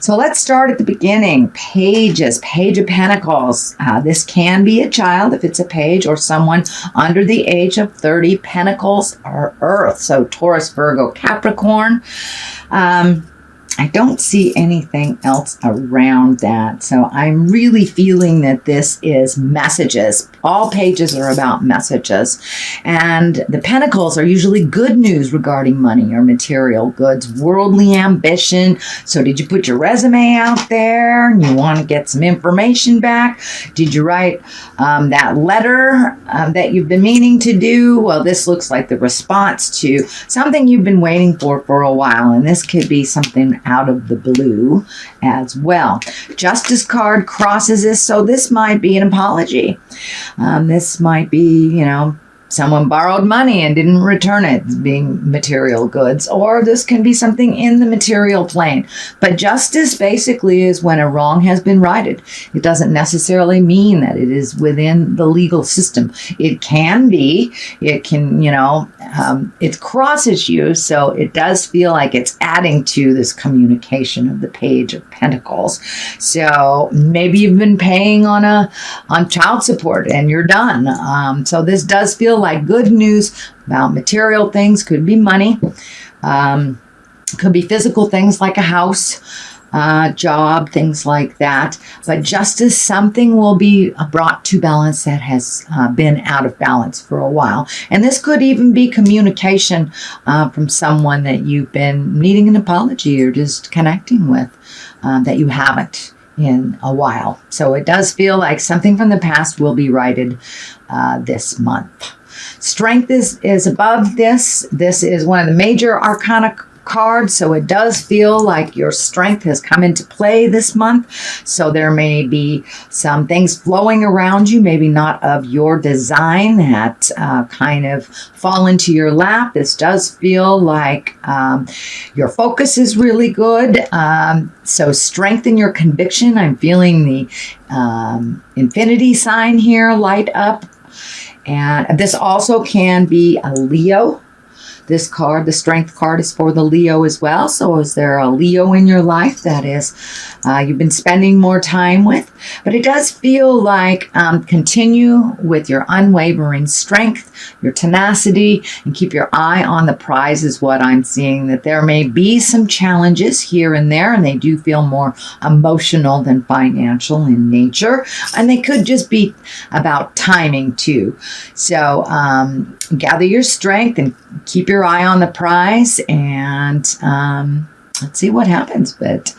So let's start at the beginning. Pages, Page of Pentacles. This can be a child if it's a page, or someone under the age of 30. Pentacles are Earth, so Taurus, Virgo, Capricorn. I don't see anything else around that. So I'm really feeling that this is messages. All pages are about messages. And the pentacles are usually good news regarding money or material goods, worldly ambition. So did you put your resume out there and you want to get some information back? Did you write that letter that you've been meaning to do? Well, this looks like the response to something you've been waiting for a while. And this could be something out of the blue as well. Justice card crosses this, so this might be an apology. This might be, someone borrowed money and didn't return it, being material goods, or this can be something in the material plane. But justice basically is when a wrong has been righted. It doesn't necessarily mean that it is within the legal system. It can be, it can, it crosses you, so it does feel like it's adding to this communication of the Page of Pentacles. So maybe you've been paying on child support and you're done. So this does feel like good news about material things. Could be money, could be physical things like a house, job, things like that. But justice, something will be brought to balance that has been out of balance for a while. And this could even be communication from someone that you've been needing an apology or just connecting with that you haven't in a while. So it does feel like something from the past will be righted this month. Strength is above this. This is one of the major arcana cards, so it does feel like your strength has come into play this month. So there may be some things flowing around you, maybe not of your design, that kind of fall into your lap. This does feel like your focus is really good. So strengthen your conviction. I'm feeling the infinity sign here light up. And this also can be a Leo. This card, the Strength card, is for the Leo as well. So is there a Leo in your life that is you've been spending more time with? But it does feel like continue with your unwavering strength, your tenacity, and keep your eye on the prize is what I'm seeing. That there may be some challenges here and there, and they do feel more emotional than financial in nature. And they could just be about timing too. So gather your strength and keep your eye on the prize, and let's see what happens. But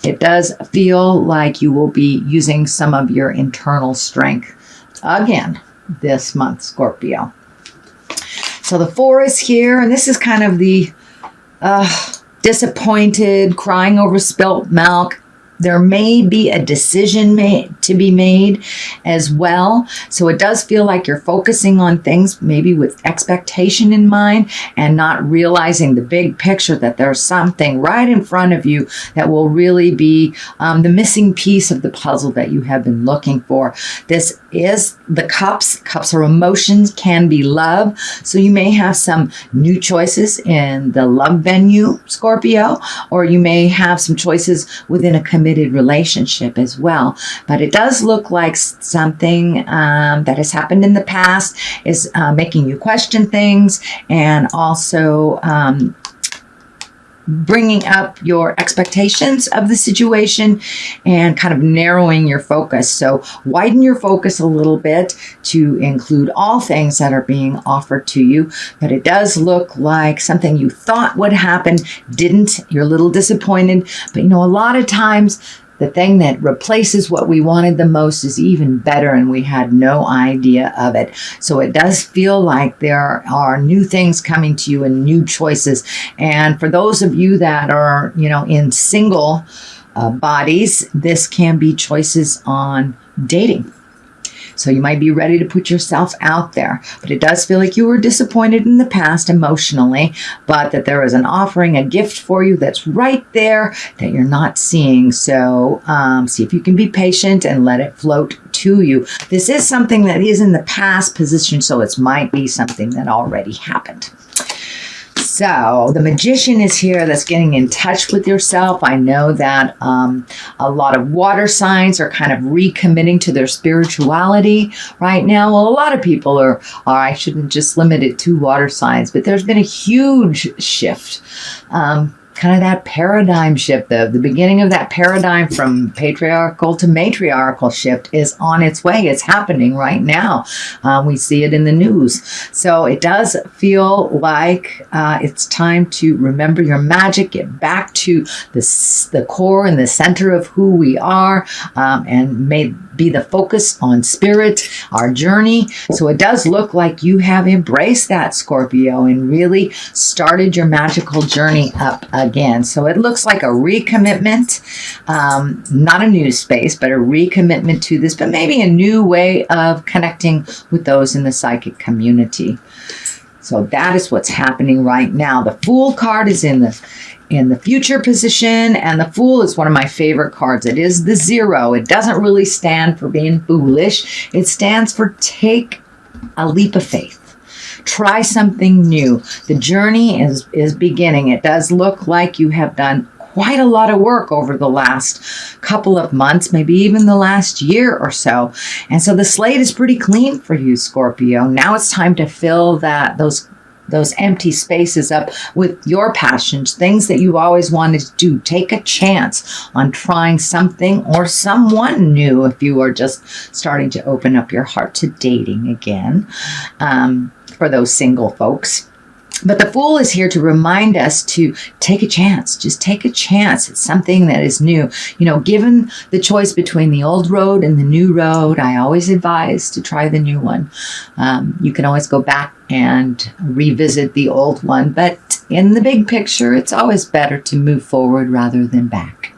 it does feel like you will be using some of your internal strength again this month, Scorpio. So the 4 is here, and this is kind of the disappointed, crying over spilt milk. There may be a decision to be made as well. So it does feel like you're focusing on things maybe with expectation in mind and not realizing the big picture, that there's something right in front of you that will really be the missing piece of the puzzle that you have been looking for. This is the cups. Cups are emotions, can be love. So you may have some new choices in the love venue, Scorpio, or you may have some choices within a committed relationship as well. But it does look like something that has happened in the past is making you question things, and also bringing up your expectations of the situation and kind of narrowing your focus. So widen your focus a little bit to include all things that are being offered to you. But it does look like something you thought would happen didn't. You're a little disappointed. But a lot of times the thing that replaces what we wanted the most is even better, and we had no idea of it. So it does feel like there are new things coming to you and new choices. And for those of you that are, in single bodies, this can be choices on dating. So you might be ready to put yourself out there. But it does feel like you were disappointed in the past emotionally, but that there is an offering, a gift for you that's right there that you're not seeing. So see if you can be patient and let it float to you. This is something that is in the past position, so it might be something that already happened. So the magician is here that's getting in touch with yourself. I know that a lot of water signs are kind of recommitting to their spirituality right now. Well, a lot of people are I shouldn't just limit it to water signs, but there's been a huge shift. Kind of that paradigm shift, the beginning of that paradigm from patriarchal to matriarchal shift is on its way. It's happening right now. We see it in the news. So it does feel like it's time to remember your magic, get back to the core and the center of who we are, and may be the focus on spirit, our journey. So it does look like you have embraced that, Scorpio, and really started your magical journey up again. So it looks like a recommitment, not a new space, but a recommitment to this, but maybe a new way of connecting with those in the psychic community. So that is what's happening right now. The Fool card is in the future position, and the Fool is one of my favorite cards. It is the 0. It doesn't really stand for being foolish. It stands for take a leap of faith. Try something new. The journey is beginning. It does look like you have done quite a lot of work over the last couple of months, maybe even the last year or so. And so the slate is pretty clean for you, Scorpio. Now it's time to fill those empty spaces up with your passions, things that you always wanted to do. Take a chance on trying something or someone new if you are just starting to open up your heart to dating again, for those single folks. But the Fool is here to remind us to take a chance. Just take a chance. It's something that is new. You know, given the choice between the old road and the new road, I always advise to try the new one. You can always go back and revisit the old one, but in the big picture, it's always better to move forward rather than back.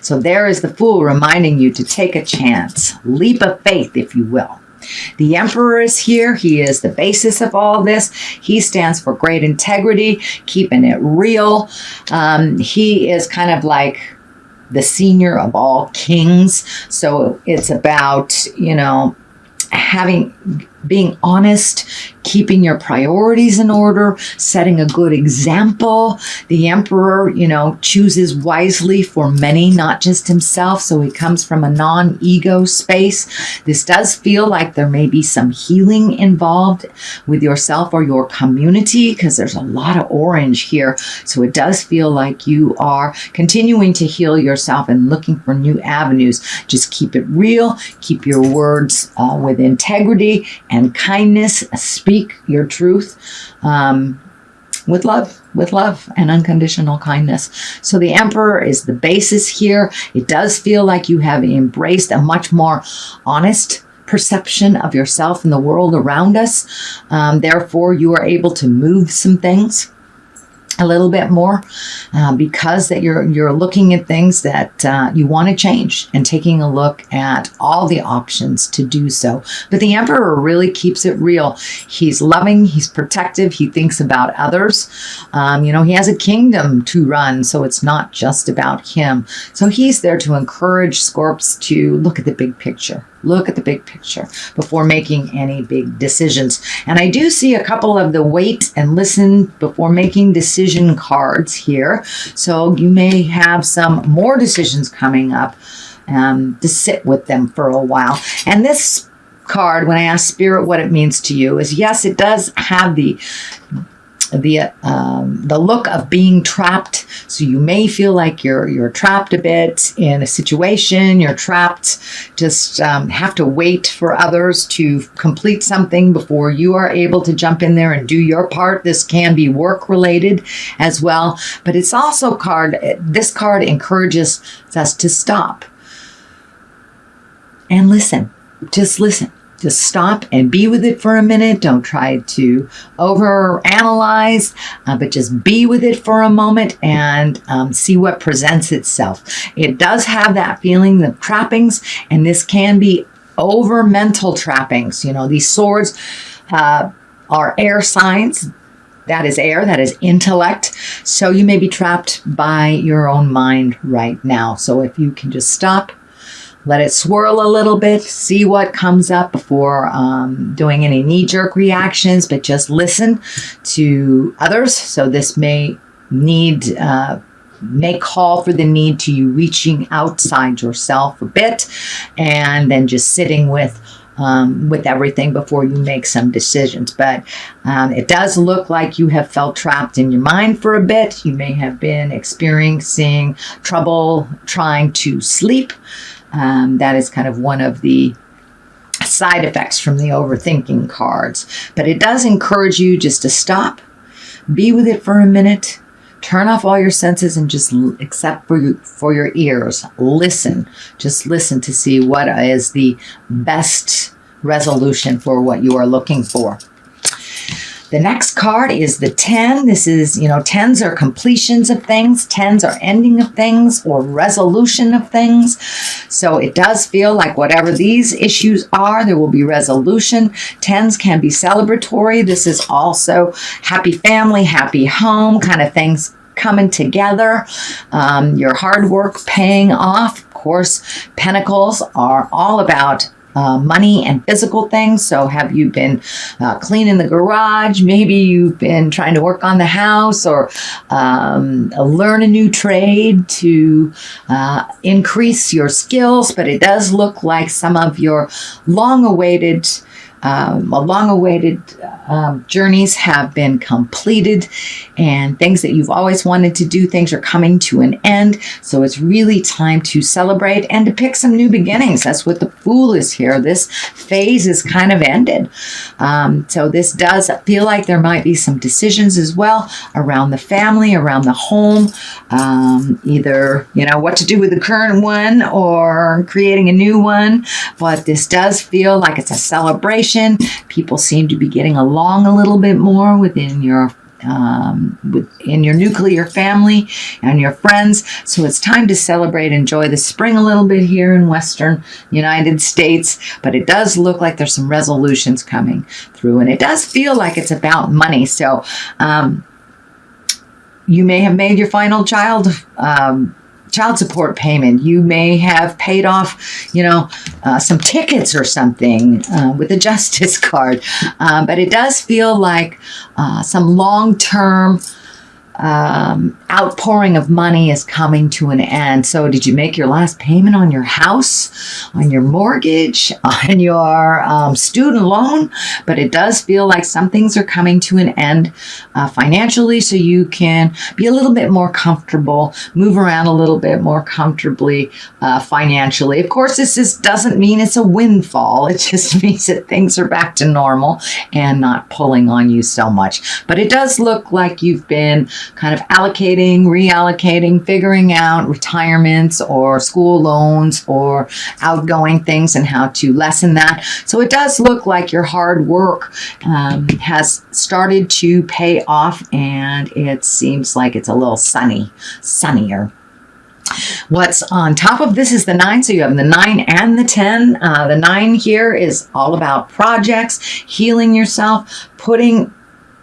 So there is the Fool reminding you to take a chance, leap of faith, if you will. The Emperor is here. He is the basis of all this. He stands for great integrity, keeping it real. He is kind of like the senior of all kings. So it's about, being honest, keeping your priorities in order, setting a good example. The Emperor, chooses wisely for many, not just himself. So he comes from a non-ego space. This does feel like there may be some healing involved with yourself or your community, because there's a lot of orange here. So it does feel like you are continuing to heal yourself and looking for new avenues. Just keep it real. Keep your words with integrity and kindness. Speak your truth with love and unconditional kindness. So the Emperor is the basis here. It does feel like you have embraced a much more honest perception of yourself and the world around us. Therefore, you are able to move some things a little bit more because that you're looking at things that you want to change and taking a look at all the options to do so. But the Emperor really keeps it real. He's loving, he's protective, he thinks about others. He has a kingdom to run, so it's not just about him. So he's there to encourage Scorps to look at the big picture. Look at the big picture before making any big decisions. And I do see a couple of the wait and listen before making decision cards here. So you may have some more decisions coming up to sit with them for a while. And this card, when I ask Spirit what it means to you, is yes, it does have the look of being trapped. So you may feel like you're trapped a bit in a situation. You're trapped, just have to wait for others to complete something before you are able to jump in there and do your part. This can be work related as well, but it's also this card encourages us to stop and listen. Just listen. Just stop and be with it for a minute. Don't try to overanalyze, but just be with it for a moment and see what presents itself. It does have that feeling of trappings, and this can be over mental trappings. These swords are air signs. That is air, that is intellect. So you may be trapped by your own mind right now. So if you can just stop, Let it swirl a little bit, see what comes up before doing any knee-jerk reactions, but just listen to others. So this may call for the need to you reaching outside yourself a bit, and then just sitting with everything before you make some decisions. But it does look like you have felt trapped in your mind for a bit. You may have been experiencing trouble trying to sleep. That is kind of one of the side effects from the overthinking cards. But it does encourage you just to stop, be with it for a minute, turn off all your senses, and just except for your ears, listen. Just listen to see what is the best resolution for what you are looking for. The next card is the 10. This is, 10s are completions of things. 10s are ending of things or resolution of things. So it does feel like whatever these issues are, there will be resolution. 10s can be celebratory. This is also happy family, happy home, kind of things coming together. Your hard work paying off. Of course, Pentacles are all about money and physical things. So have you been cleaning the garage? Maybe you've been trying to work on the house or learn a new trade to increase your skills. But it does look like some of your long-awaited journeys have been completed, and things that you've always wanted to do, things are coming to an end. So it's really time to celebrate and to pick some new beginnings. That's what the Fool is here. This phase is kind of ended. So this does feel like there might be some decisions as well around the family, around the home, either, what to do with the current one or creating a new one. But this does feel like it's a celebration. People seem to be getting along a little bit more within your nuclear family and your friends. So it's time to celebrate, enjoy the spring a little bit here in Western United States. But it does look like there's some resolutions coming through, and it does feel like it's about money. So you may have made your final child support payment. You may have paid off, some tickets or something with the Justice card. But it does feel like some long-term outpouring of money is coming to an end. So did you make your last payment on your house, on your mortgage, on your student loan? But it does feel like some things are coming to an end financially, so you can be a little bit more comfortable, move around a little bit more comfortably financially. Of course, this doesn't mean it's a windfall. It just means that things are back to normal and not pulling on you so much. But it does look like you've been kind of allocating, reallocating, figuring out retirements or school loans or outgoing things and how to lessen that. So it does look like your hard work has started to pay off, and it seems like it's a little sunnier. What's on top of this is the 9. So you have the 9 and the 10. The 9 here is all about projects, healing yourself, putting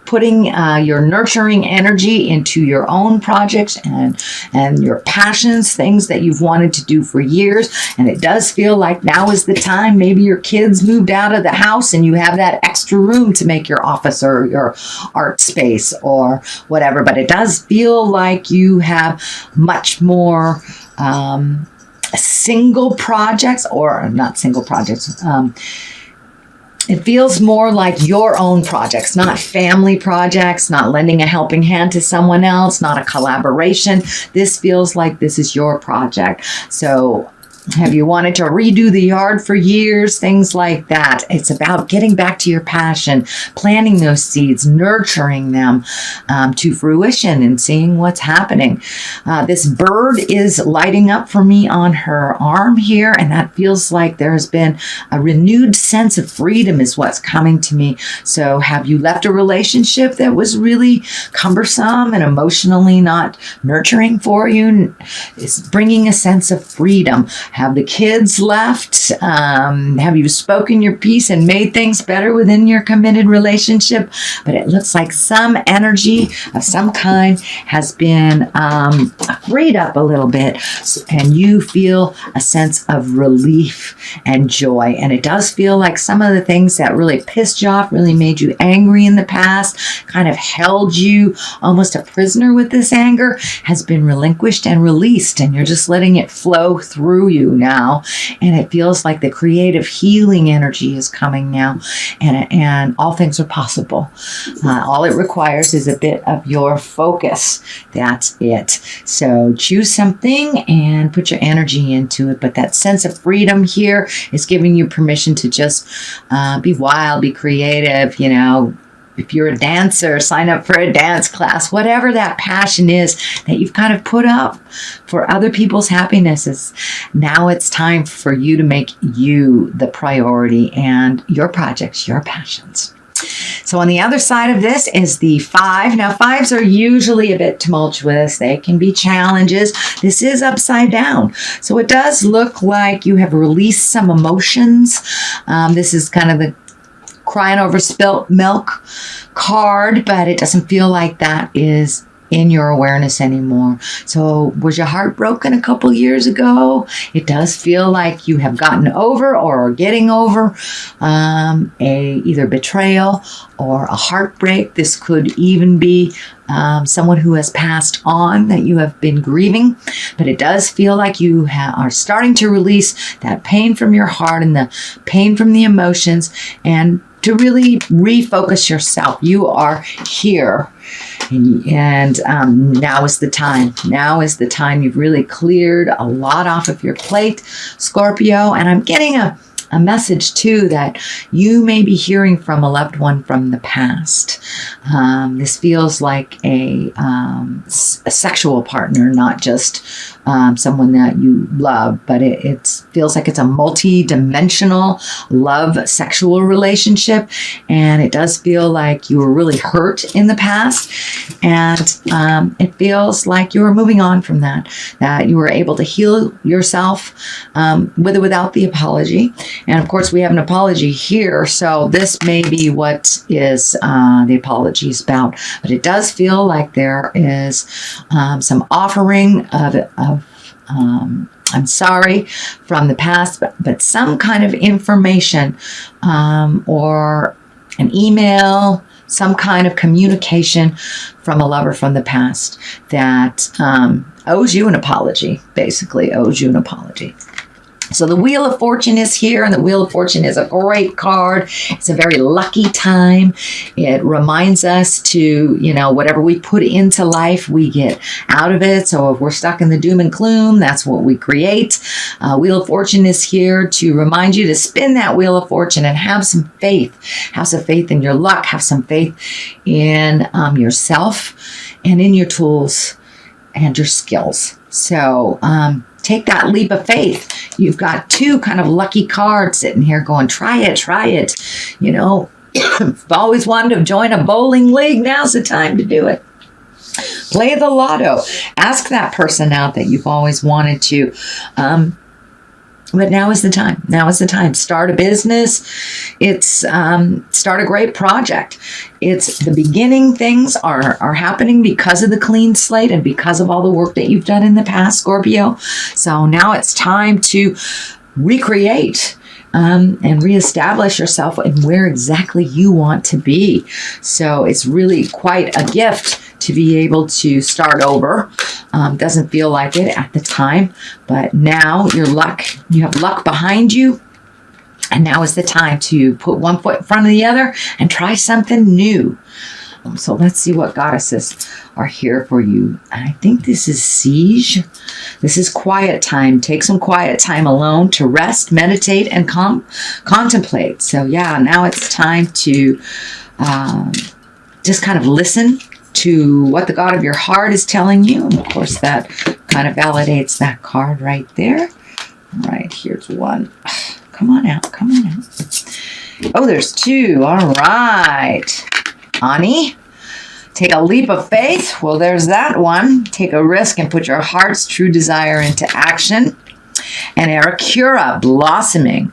your nurturing energy into your own projects and your passions, things that you've wanted to do for years. And it does feel like now is the time. Maybe your kids moved out of the house and you have that extra room to make your office or your art space or whatever. But it does feel like you have much more single projects, or not single projects. It feels more like your own projects, not family projects, not lending a helping hand to someone else, not a collaboration. This feels like this is your project. So have you wanted to redo the yard for years? Things like that. It's about getting back to your passion, planting those seeds, nurturing them to fruition and seeing what's happening. This bird is lighting up for me on her arm here, and that feels like there has been a renewed sense of freedom is what's coming to me. So have you left a relationship that was really cumbersome and emotionally not nurturing for you? It's bringing a sense of freedom. Have the kids left? Have you spoken your piece and made things better within your committed relationship? But it looks like some energy of some kind has been freed up a little bit, and you feel a sense of relief and joy. And it does feel like some of the things that really pissed you off, really made you angry in the past, kind of held you almost a prisoner with this anger, has been relinquished and released, and you're just letting it flow through you now. And it feels like the creative healing energy is coming now, and all things are possible. All it requires is a bit of your focus. That's it. So choose something and put your energy into it. But that sense of freedom here is giving you permission to just be wild, be creative, you know. If you're a dancer, sign up for a dance class, whatever that passion is that you've kind of put up for other people's happiness. Now it's time for you to make you the priority and your projects, your passions. So on the other side of this is the 5. Now 5s are usually a bit tumultuous. They can be challenges. This is upside down. So it does look like you have released some emotions. This is kind of the crying over spilt milk card, but it doesn't feel like that is in your awareness anymore. So was your heart broken a couple years ago? It does feel like you have gotten over or are getting over either betrayal or a heartbreak. This could even be someone who has passed on that you have been grieving, but it does feel like you are starting to release that pain from your heart and the pain from the emotions, and to really refocus yourself. You are here, and now is the time. Now is the time. You've really cleared a lot off of your plate, Scorpio, and I'm getting a message too that you may be hearing from a loved one from the past. This feels like a sexual partner, not just someone that you love, but it feels like it's a multi-dimensional love sexual relationship, and it does feel like you were really hurt in the past, and it feels like you were moving on from that you were able to heal yourself with or without the apology. And of course we have an apology here, so this may be what is the apology is about, but it does feel like there is some offering of I'm sorry from the past, but some kind of information or an email, some kind of communication from a lover from the past that owes you an apology, basically owes you an apology. So the Wheel of Fortune is here, and the Wheel of Fortune is a great card. It's a very lucky time. It reminds us to, whatever we put into life, we get out of it. So if we're stuck in the doom and gloom, that's what we create. Wheel of Fortune is here to remind you to spin that Wheel of Fortune and have some faith. Have some faith in your luck. Have some faith in yourself and in your tools and your skills. So take that leap of faith. You've got 2 kind of lucky cards sitting here going, try it. I've always wanted to join a bowling league. Now's the time to do it. Play the lotto. Ask that person out that you've always wanted to. But now is the time. Now is the time. Start a business. Start a great project. It's the beginning. Things are happening because of the clean slate and because of all the work that you've done in the past, Scorpio. So now it's time to recreate and reestablish yourself in where exactly you want to be. So it's really quite a gift to be able to start over. Doesn't feel like it at the time, but now you have luck behind you, and now is the time to put one foot in front of the other and try something new. So let's see what goddesses are here for you. I think this is Siege. This is quiet time. Take some quiet time alone to rest, meditate, and contemplate. So yeah, now it's time to just kind of listen to what the God of your heart is telling you. And of course, that kind of validates that card right there. All right, here's one. Come on out. Oh, there's 2. All right. Ani, take a leap of faith. Well, there's that one. Take a risk and put your heart's true desire into action. And Aracura, blossoming.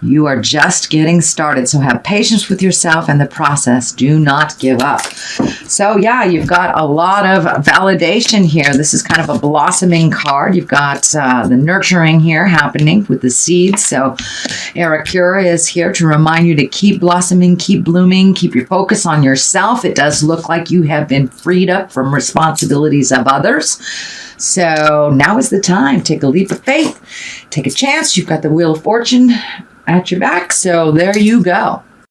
You are just getting started, so have patience with yourself and the process. Do not give up. So yeah, you've got a lot of validation here. This is kind of a blossoming card. You've got the nurturing here happening with the seeds. So Aracura is here to remind you to keep blossoming, keep blooming, keep your focus on yourself. It does look like you have been freed up from responsibilities of others. So now is the time. Take a leap of faith. Take a chance. You've got the Wheel of Fortune at your back. So there you go.